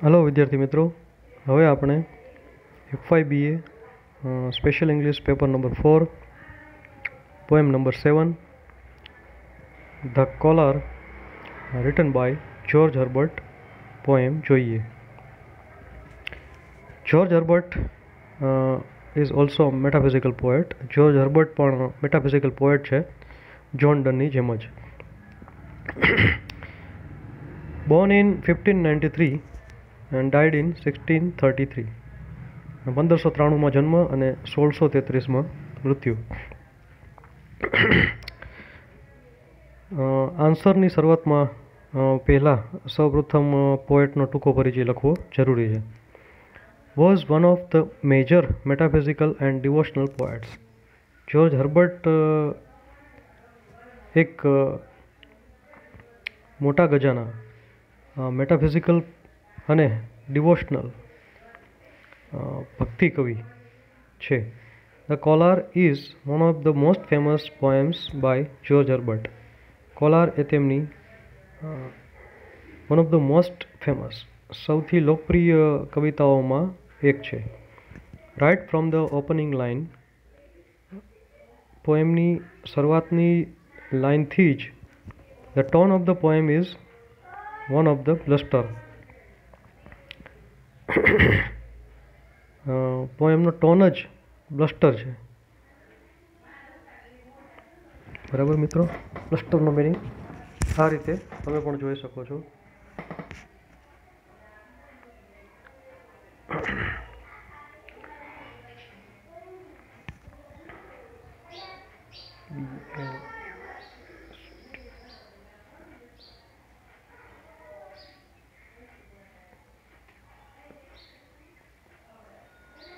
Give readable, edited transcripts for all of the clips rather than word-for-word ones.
Hello विद्यार्थी मित्रों, हवे आपणे FYBA special English paper number 4 poem number 7 the collar written by George Herbert poem जोईए। George Herbert is also metaphysical poet. George Herbert पण metaphysical poet है, John डननी जेम ज। Born in 1593 and died in 1633. 1593 જન્મ અને 1633 મૃત્યુ. આન્સરની શરૂઆતમાં પહેલાં સૌપ્રથમ પોએટનો ટૂંકો પરિચય લખવો જરૂરી છે. Was one of the major metaphysical and devotional poets. George Herbert એક મોટા ગજાના મેટાફિઝિકલ અને ડિવોશનલ ભક્તિ કવિ છે. The collar is one of the most famous poems by George Herbert. Collar એ તેમની one of the most famous સૌથી લોકપ્રિય કવિતાઓમાં એક છે. Right from the opening line, પોએમની શરૂઆતની લાઇનથી જ the tone of the poem is one of the bluster. પોએમનો ટોન જ બ્લસ્ટર છે. બરાબર મિત્રો, બ્લસ્ટરનો મિનિંગ આ રીતે તમે પણ જોઈ શકો છો.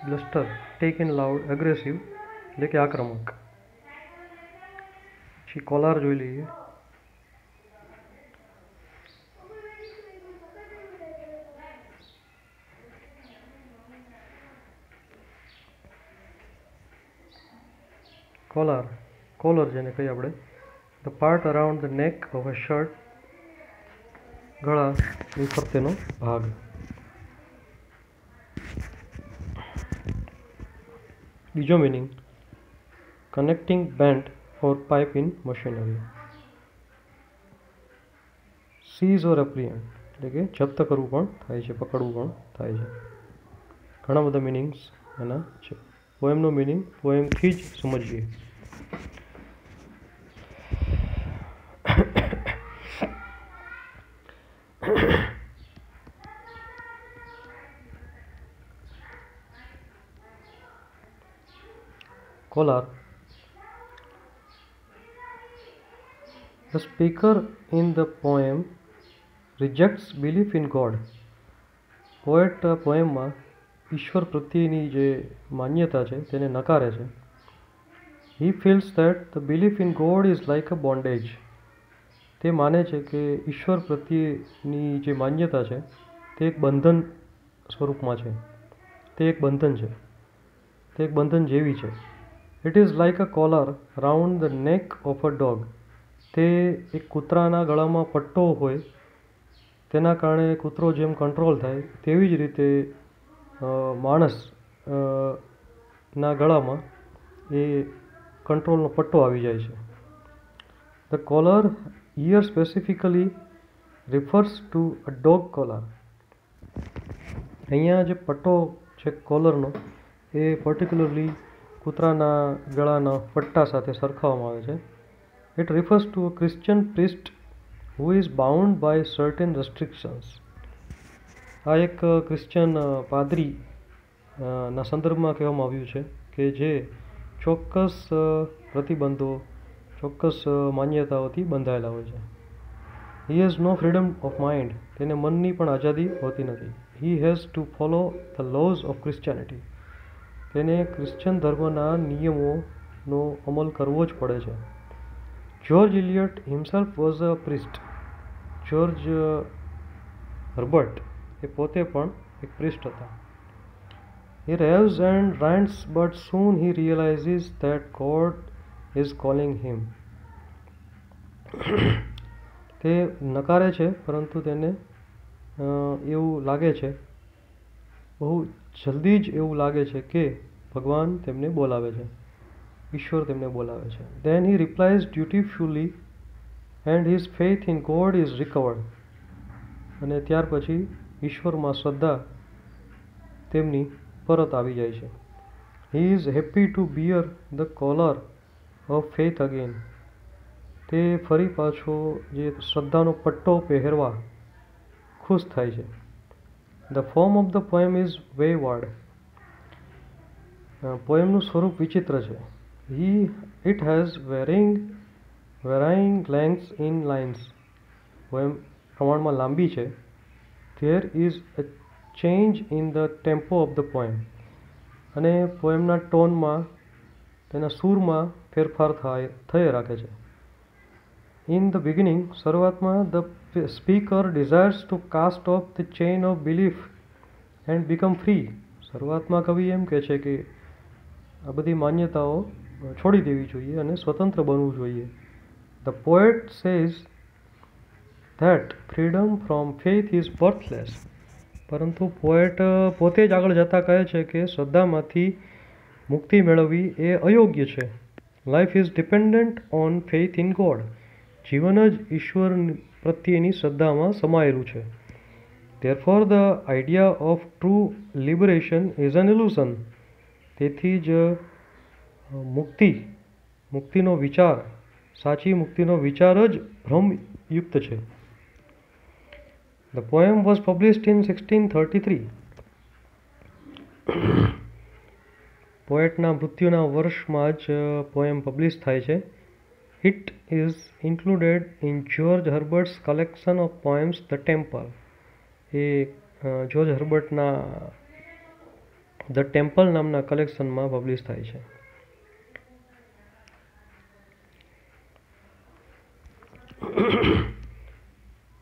બ્લસ્ટર ટેકન લાઉડ એગ્રેસિવ એટલે કે આક્રમક. પછી કોલાર જોઈ લઈએ. કોલાર, કોલર જેને કહીએ આપણે, the part around the neck of a shirt, ગળાની ફરતેનો ભાગ. બીજો meaning, connecting bent or pipe in machinery. Seize or apprehend એટલે કે જપ્ત કરવું પણ થાય છે, પકડવું પણ થાય છે. ઘણા બધા મિનિંગ્સ એના છે. પોએમનો મિનિંગ પોએમથી જ સમજીએ. Kolar. The speaker in the poem rejects belief in God. Poet પોએમમાં ઈશ્વર પ્રત્યેની જે માન્યતા છે તેને નકારે છે. He feels that the belief in God is like a bondage. તે માને છે કે ઈશ્વર પ્રત્યેની જે માન્યતા છે તે એક બંધન સ્વરૂપમાં છે. તે એક બંધન છે, તે એક બંધન જેવી છે. It is like a collar round the neck of a dog. તે એક કૂતરાના ગળામાં પટ્ટો હોય, તેના કારણે કૂતરો જેમ કંટ્રોલ થાય તેવી જ રીતે માણસ ના ગળામાં એ કંટ્રોલનો પટ્ટો આવી જાય છે. The collar here specifically refers to a dog collar. અહીંયા જે પટ્ટો છે કોલરનો એ પર્ટિક્યુલરલી કૂતરાના ગળાના પટ્ટા સાથે સરખાવવામાં આવે છે. It refers to a Christian priest who is bound by certain restrictions. આ એક ક્રિશ્ચિયન પાદરી ના સંદર્ભમાં કહેવામાં આવ્યું છે કે જે ચોક્કસ પ્રતિબંધો, ચોક્કસ માન્યતાઓથી બંધાયેલા હોય છે. He has no freedom of mind. તેને મનની પણ આઝાદી હોતી નથી. He has to follow the laws of Christianity. તેને ક્રિશ્ચિયન ધર્મના નિયમોનો અમલ કરવો જ પડે છે. George Eliot himself was a priest. George Herbert એ પોતે પણ એક પ્રિસ્ટ હતા. He raves and rants but soon he realizes that God is calling him. તે નકારે છે પરંતુ તેને એવું લાગે છે, બહુ જલ્દી જ એવું લાગે છે કે ભગવાન તેમને બોલાવે છે, ઈશ્વર તેમને બોલાવે છે. Then he replies dutifully and his faith in God is recovered. અને ત્યાર પછી ઈશ્વરમાં શ્રદ્ધા તેમની પરત આવી જાય છે. He is happy to bear the collar of faith again. તે ફરી પાછો જે શ્રદ્ધાનો પટ્ટો પહેરવા ખુશ થાય છે. The form of the poem is wayward. પોએમનું સ્વરૂપ વિચિત્ર છે. It has varying lengths in lines. Poem પ્રમાણમાં લાંબી છે. There is a change in the tempo of the poem. અને પોએમના ટોનમાં, તેના સૂરમાં ફેરફાર થઈ રાખે છે. In the beginning, શરૂઆતમાં the speaker desires to cast off the chain of belief and become free. શરૂઆતમાં કવિ એમ કહે છે કે આ બધી માન્યતાઓ છોડી દેવી જોઈએ અને સ્વતંત્ર બનવું જોઈએ. The poet says that freedom from faith is worthless. પરંતુ પોએટ પોતે જ આગળ જતા કહે છે કે શ્રદ્ધામાંથી મુક્તિ મેળવવી એ અયોગ્ય છે. Life is dependent on faith in God. જીવન જ ઈશ્વર પ્રત્યેની શ્રદ્ધામાં સમાયેલું છે. Therefore the idea of true liberation is an illusion. તેથી જ મુક્તિનો વિચાર, સાચી મુક્તિનો વિચાર જ ભ્રમયુક્ત છે. The poem was published in 1633. પોએટના મૃત્યુના વર્ષમાં જ પોએમ પબ્લિશ થાય છે. It is included in George Herbert's collection of poems, The Temple. એ જ્યોર્જ હર્બર્ટના ધ ટેમ્પલ નામના કલેક્શનમાં પબ્લિશ થાય છે.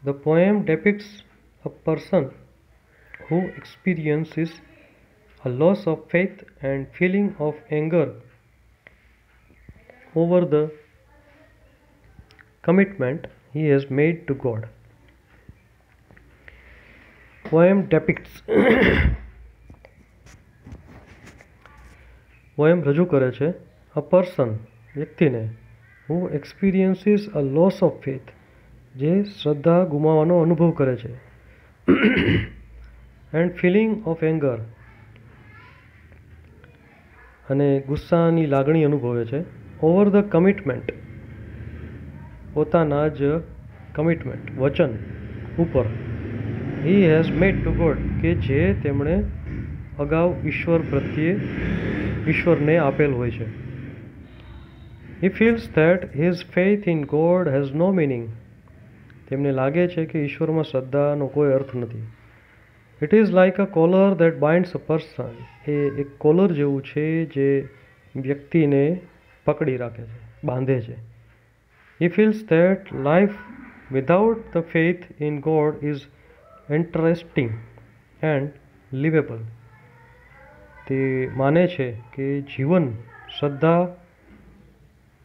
The poem depicts a person who experiences a loss of faith and feeling of anger over the commitment he has made to God. Poem depicts poem રજૂ કરે છે a person, વ્યક્તિને, who experiences a loss of faith, જે શ્રદ્ધા ગુમાવવાનો અનુભવ કરે છે, and feeling of anger, અને ગુસ્સાની લાગણી અનુભવે છે, over the commitment, પોતાના જ કમિટમેન્ટ, વચન ઉપર, he has made to God, કે જે તેમણે અગાઉ ઈશ્વરને આપેલ હોય છે. He feels that his faith in God has no meaning. તેમને લાગે છે કે ઈશ્વરમાં શ્રદ્ધાનો કોઈ અર્થ નથી. It is like a collar that binds a person. એ એક કોલર જેવું છે જે વ્યક્તિને પકડી રાખે છે, બાંધે છે. He feels that life without the faith in God is interesting and livable. તે માને છે કે જીવન, શ્રદ્ધા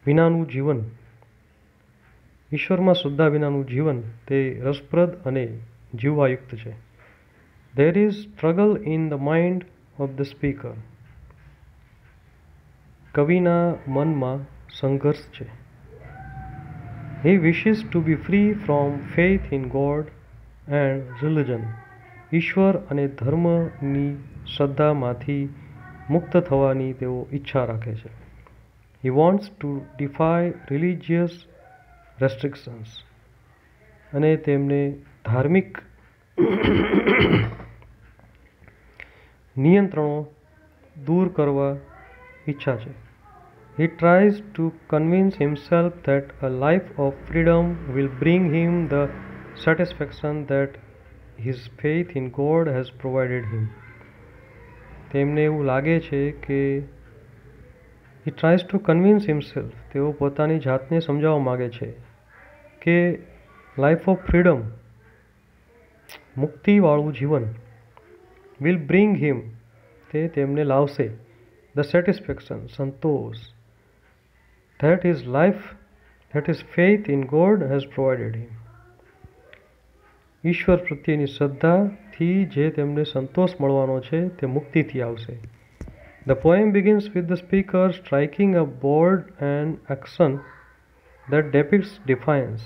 વિનાનું જીવન, ઈશ્વરમાં શ્રદ્ધા વિનાનું જીવન તે રસપ્રદ અને જીવવાયુક્ત છે. There is struggle in the mind of the speaker. કવિના મનમાં સંઘર્ષ છે. He wishes to be free from faith in God and religion. ઈશ્વર અને ધર્મની શ્રદ્ધામાંથી મુક્ત થવાની તેઓ ઈચ્છા રાખે છે. He wants to defy religious restrictions. અને તેમને ધાર્મિક નિયંત્રણો દૂર કરવા ઈચ્છા છે. He tries to convince himself that a life of freedom will bring him the satisfaction that his faith in God has provided him. તેમને એવું લાગે છે કે he tries to convince himself, તેઓ પોતાની જાતને સમજાવવા માગે છે કે લાઈફ ઓફ ફ્રીડમ, મુક્તિવાળું જીવન, will bring him, તે તેમને લાવશે, the satisfaction, Santosh, that his faith in God has provided him. ઈશ્વર પ્રત્યેની શ્રદ્ધાથી જે તેમને સંતોષ મળવાનો છે તે મુક્તિથી આવશે. The poem begins with the speaker striking a board and action that depicts defiance.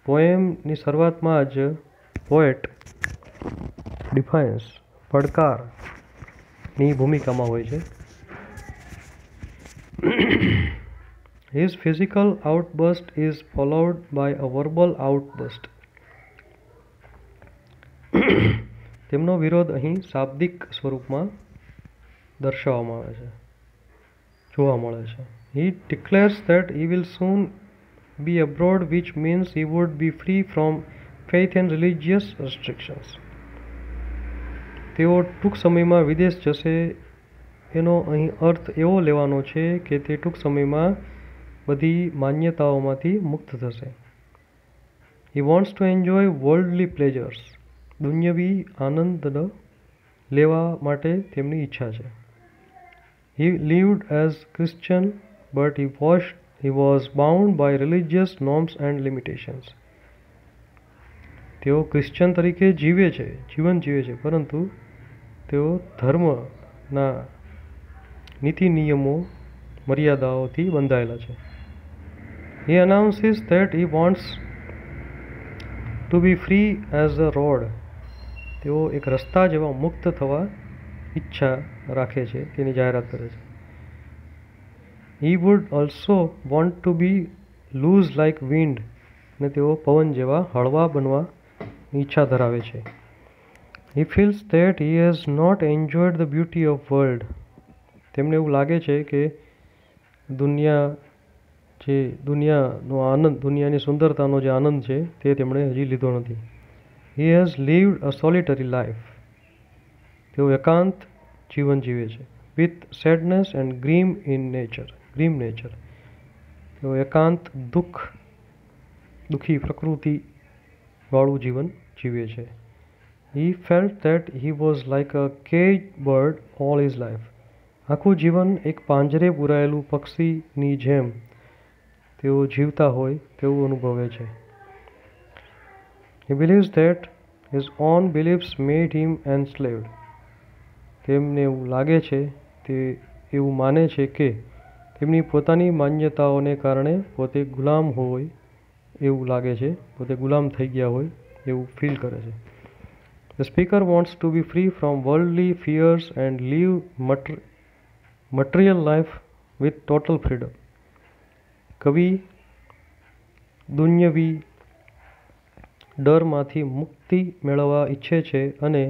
પોએમની શરૂઆતમાં જ પોએટ ડિફાયન્સ પડકારની ભૂમિકામાં હોય છે. His physical outburst is followed by a verbal outburst. તેમનો વિરોધ અહીં શાબ્દિક સ્વરૂપમાં દર્શાવવામાં આવે છે, જોવા મળે છે. He declares that he will soon be abroad, which means he would be free from faith and religious restrictions. તેઓ ટૂંક સમયમાં વિદેશ જશે એનો અહીં અર્થ એવો લેવાનો છે કે તે ટૂંક સમયમાં બધી માન્યતાઓમાંથી મુક્ત થશે. He wants to enjoy worldly pleasures. દુન્યવી આનંદ લેવા માટે તેમની ઈચ્છા છે. He lived as Christian, but he was bound by religious norms and limitations. તેઓ ક્રિશ્ચન તરીકે જીવન જીવે છે, પરંતુ તેઓ ધર્મના નીતિ નિયમો મર્યાદાઓથી બંધાયેલા છે. He announces that he wants to be free as a road. તેઓ એક રસ્તા જેવા મુક્ત થવા ઈચ્છા રાખે છે, તેની જાહેરાત કરે છે. He would also want to be loose like wind. અને તેઓ પવન જેવા હળવા બનવા ઈચ્છા ધરાવે છે. He feels that he has not enjoyed the beauty of world. તેમને એવું લાગે છે કે દુનિયાનો આનંદ, દુનિયાની સુંદરતાનો જે આનંદ છે તે તેમણે હજી લીધો નથી. He has lived a solitary life. તેઓ એકાંત જીવન જીવે છે. With sadness and grim nature. તેઓ એકાંત દુઃખી પ્રકૃતિ વાળું જીવન જીવે છે. He felt that he was like a caged bird all his life. આખું જીવન એક પાંજરે પૂરાયેલું પક્ષીની જેમ તેઓ જીવતા હોય તેવું અનુભવે છે. He believes that his own beliefs made him enslaved. તેમને એવું લાગે છે, તે એવું માને છે કે તેમની પોતાની માન્યતાઓને કારણે પોતે ગુલામ હોય એવું લાગે છે, પોતે ગુલામ થઈ ગયા હોય એવું ફીલ કરે છે. The speaker wants to be free from worldly fears and live material life with total freedom. કવિ દુન્યવી ડરમાંથી મુક્તિ મેળવવા ઈચ્છે છે અને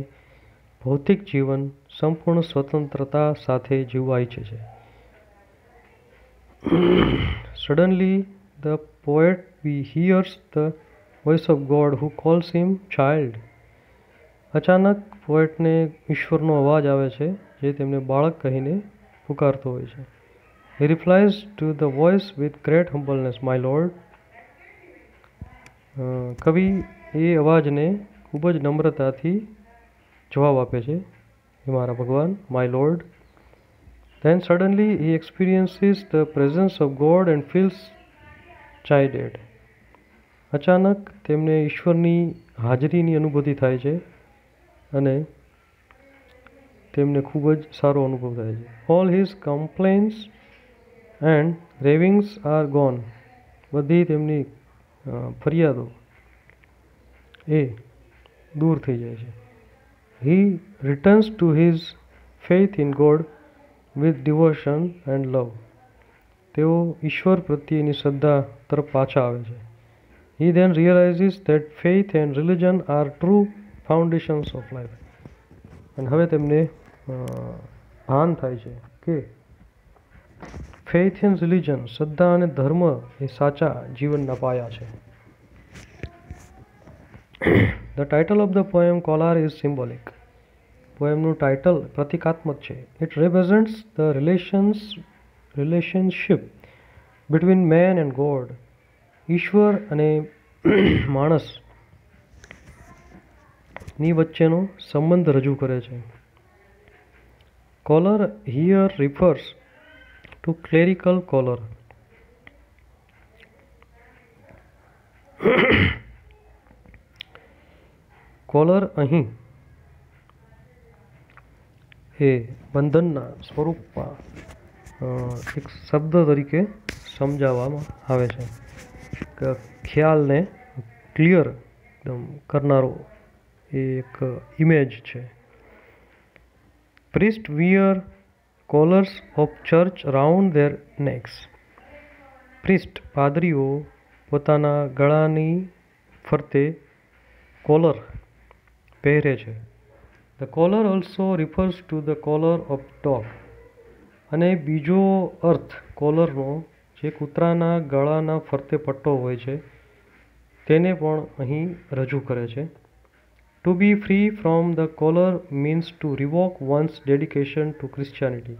ભૌતિક જીવન સંપૂર્ણ સ્વતંત્રતા સાથે જીવવા ઈચ્છે છે. Suddenly the poet hears the voice of God who calls him child. અચાનક પોએટને ઈશ્વરનો અવાજ આવે છે જે તેમને બાળક કહીને પુકારતો હોય છે. He replies to the voice with great humbleness, my lord. કવિ એ અવાજને ખૂબ જ નમ્રતાથી જવાબ આપે છે, હે મારા ભગવાન, my lord. Then suddenly he experiences the presence of God and feels chided. અચાનક તેમને ઈશ્વરની હાજરીની અનુભૂતિ થાય છે અને તેમને ખૂબ જ સારો અનુભવ થાય છે. All his complaints and ravings are gone. બધી તેમની ફરિયાદો એ દૂર થઈ જાય છે. He returns to his faith in God with devotion and love. તેઓ ઈશ્વર પ્રત્યેની શ્રદ્ધા તરફ પાછા આવે છે. He then realizes that faith and religion are true foundations of life. અને હવે તેમને ભાન થાય છે કે faith and religion, શ્રદ્ધા અને ધર્મ એ સાચા જીવનના પાયા છે. The title of the poem Kolar is symbolic. પોએમનું ટાઇટલ પ્રતિકાત્મક છે. It represents the relationship between man and God. ઈશ્વર અને માણસની વચ્ચેનો સંબંધ રજૂ કરે છે. Collar here refers to clerical collar. Collar અહીં એ બંધનના સ્વરૂપમાં એક શબ્દ તરીકે સમજાવવામાં આવે છે કે ખ્યાલને ક્લિયર એકદમ કરનારો એ એક ઇમેજ છે. Priest wear collars of church round their necks. Priest પાદરીઓ પોતાના ગળાની ફરતે કોલર પહેરે છે. The collar also refers to the collar of dog. અને બીજો અર્થ કોલરનો જે કૂતરાના ગળાના ફરતે પટ્ટો હોય છે તેને પણ અહીં રજૂ કરે છે. To be free from the collar means to revoke one's dedication to Christianity.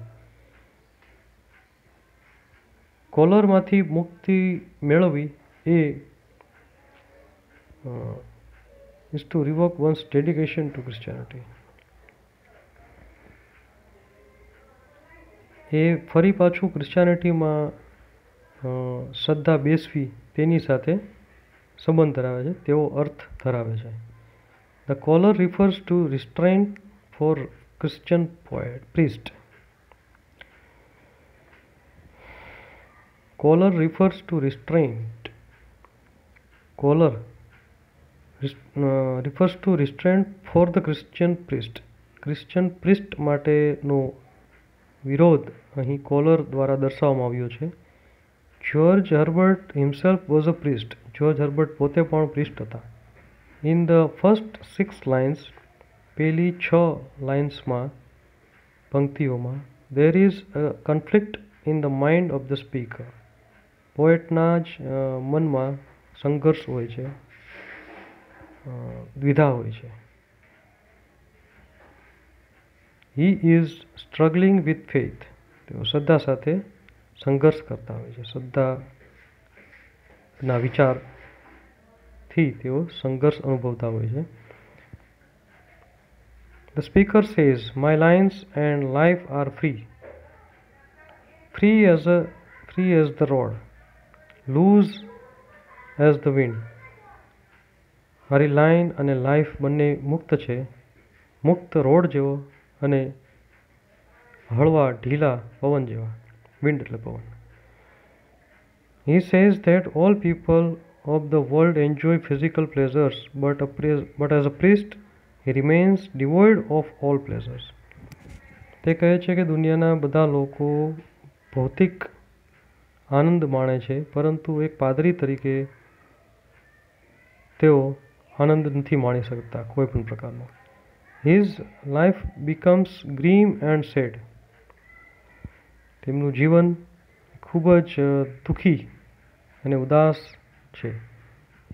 કોલરમાંથી મુક્તિ મેળવવી એ is to revoke one's dedication to Christianity. એ ફરી પાછું ક્રિશ્ચિયાનિટીમાં શ્રદ્ધા બેસવી તેની સાથે સંબંધ ધરાવે છે તેવો અર્થ ધરાવે છે. The collar refers to restraint for Christian priest. Collar refers to restraint. Collar refers to restraint for the Christian priest. Christian priest માટેનો વિરોધ અહીં કોલર દ્વારા દર્શાવવામાં આવ્યો છે. George Herbert himself was a priest. George Herbert પોતે પણ priest હતા. ઇન ધ ફર્સ્ટ 6 લાઇન્સ, પહેલી 6 લાઇન્સમાં પંક્તિઓમાં, there is a conflict in the mind of the speaker. પોએટના જ મનમાં સંઘર્ષ હોય છે, દ્વિધા હોય છે. He is struggling with faith. તેઓ શ્રદ્ધા સાથે સંઘર્ષ કરતા હોય છે. શ્રદ્ધાના વિચારથી તેઓ સંઘર્ષ અનુભવતા હોય છે. The speaker says, my lines and life are free. Free as the road, loose as the wind. મારી લાઈન અને લાઈફ બંને મુક્ત છે, મુક્ત રોડ જેવો અને હળવા ઢીલા પવન જેવા. વિન્ડ એટલે પવન. He says that all people of the world enjoy physical pleasures, but as a priest he remains devoid of all pleasures. તે કહે છે કે દુનિયાના બધા લોકો ભૌતિક આનંદ માણે છે, પરંતુ એક પાદરી તરીકે તેઓ આનંદ નથી માણી શકતા કોઈ પણ પ્રકારનો. His life becomes grim and sad. તેમનું જીવન ખૂબ જ દુઃખી અને ઉદાસ છે.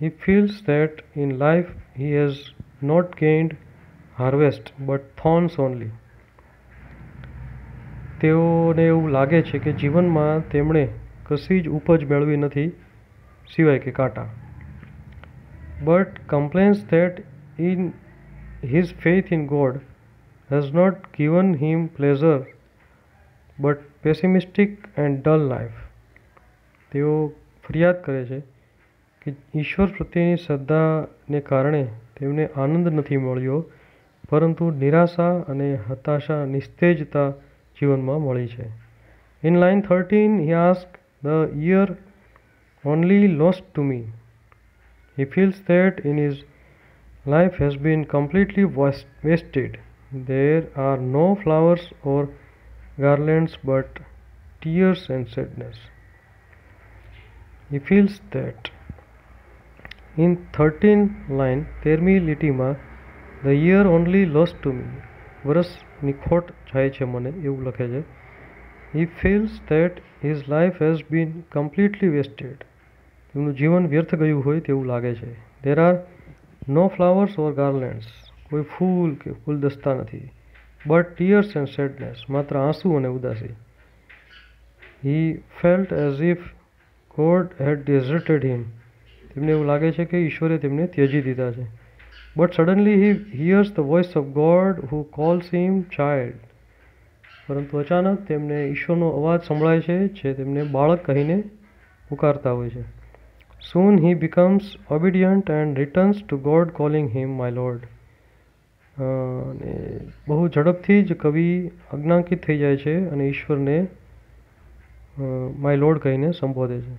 He feels that in life he has not gained harvest but thorns only. તેઓને એવું લાગે છે કે જીવનમાં તેમણે કશી જ ઉપજ મેળવી નથી સિવાય કે કાંટા. But complains that in his faith in God has not given him pleasure but pessimistic and dull life. તેઓ ફરિયાદ કરે છે કે ઈશ્વર પ્રત્યેની શ્રદ્ધાને કારણે તેમને આનંદ નથી મળ્યો, પરંતુ નિરાશા અને હતાશા, નિસ્તેજતા જીવનમાં મળી છે. In line 13 he asks, the year only lost to me. He feels that in his life has been completely wasted. There are no flowers or garlands but tears and sadness. He feels that in 13 line 13મી લીટીમાં the year only lost to me, વરસ નિખોટ જાય છે મને, એવું લખે છે. He feels that his life has been completely wasted. તેમનું જીવન વ્યર્થ ગયું હોય તેવું લાગે છે. There are no flowers or garlands. કોઈ ફૂલ કે ગુલદસ્તા નથી. But tears and sadness. માત્ર આંસુ અને ઉદાસી. He felt as if God had deserted him. તેમને એવું લાગે છે કે ઈશ્વરે તેમને ત્યજી દીધા છે. But suddenly he hears the voice of God who calls him child. પરંતુ અચાનક તેમને ઈશ્વરનો અવાજ સંભળાય છે જે તેમને બાળક કહીને પુકારતા હોય છે. Soon he becomes obedient and returns to God calling him my Lord. અને બહુ ઝડપથી જ કવિ આજ્ઞાંકિત થઈ જાય છે અને ઈશ્વરને માય લોર્ડ કહીને સંબોધે છે.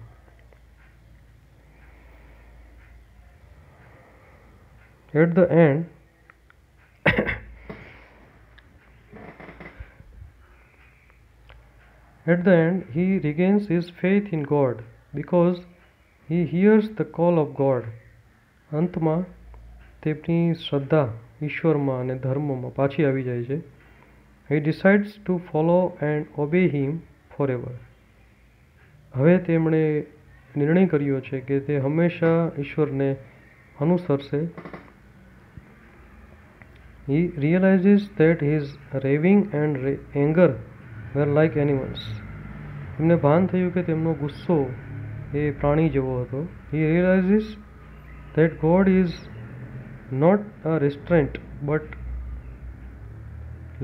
At the end At the end, he regains his faith in God because he hears the call of God. અંતમાં તેમની શ્રદ્ધા ઈશ્વરમાં અને ધર્મમાં પાછી આવી જાય છે. He decides to follow and obey him forever. હવે તેમણે નિર્ણય કર્યો છે કે તે હંમેશા ઈશ્વરને અનુસરશે. He realizes that his raving and anger were like animals. એમને ભાન થયું કે તેમનો ગુસ્સો એ પ્રાણી જેવો હતો. He realizes that God is not a restraint but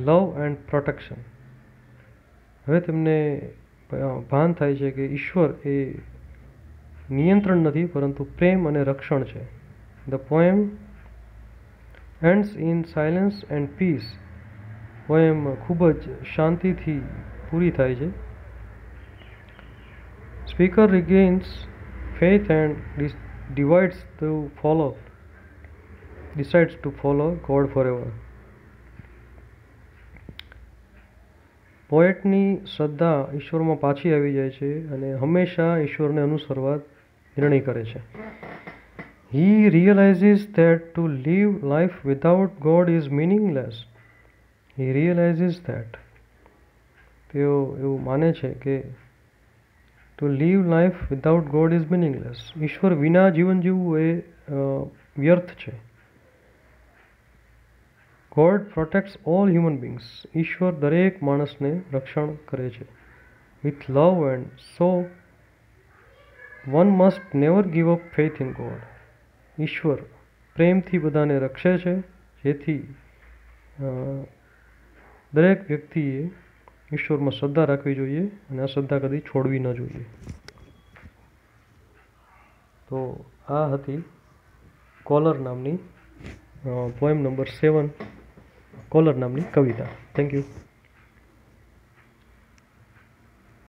love and protection. હવે તેમને ભાન થાય છે કે ઈશ્વર એ નિયંત્રણ નથી પરંતુ પ્રેમ અને રક્ષણ છે. The poem ends in silence and peace. Poem ખૂબ જ શાંતિથી પૂરી થાય છે. Speaker regains faith and decides to follow God forever. પોએટની શ્રદ્ધા ઈશ્વરમાં પાછી આવી જાય છે અને હંમેશા ઈશ્વરને અનુસરવા નિર્ણય કરે છે. He realizes that to live life without God is meaningless. He realizes that તેઓ એવું માને છે કે to live life without God is meaningless. ઈશ્વર વિના જીવન જીવવું એ વ્યર્થ છે. God protects all human beings. ઈશ્વર દરેક માણસને રક્ષણ કરે છે. With love and so one must never give up faith in God. ઈશ્વર પ્રેમથી બધાને રક્ષે છે જેથી દરેક વ્યક્તિએ ઈશ્વરમાં શ્રદ્ધા રાખવી જોઈએ અને આ શ્રદ્ધા કદી છોડવી ન જોઈએ. તો આ હતી કોલર નામની પોએમ નંબર 7 કોલર નામની કવિતા. Thank you.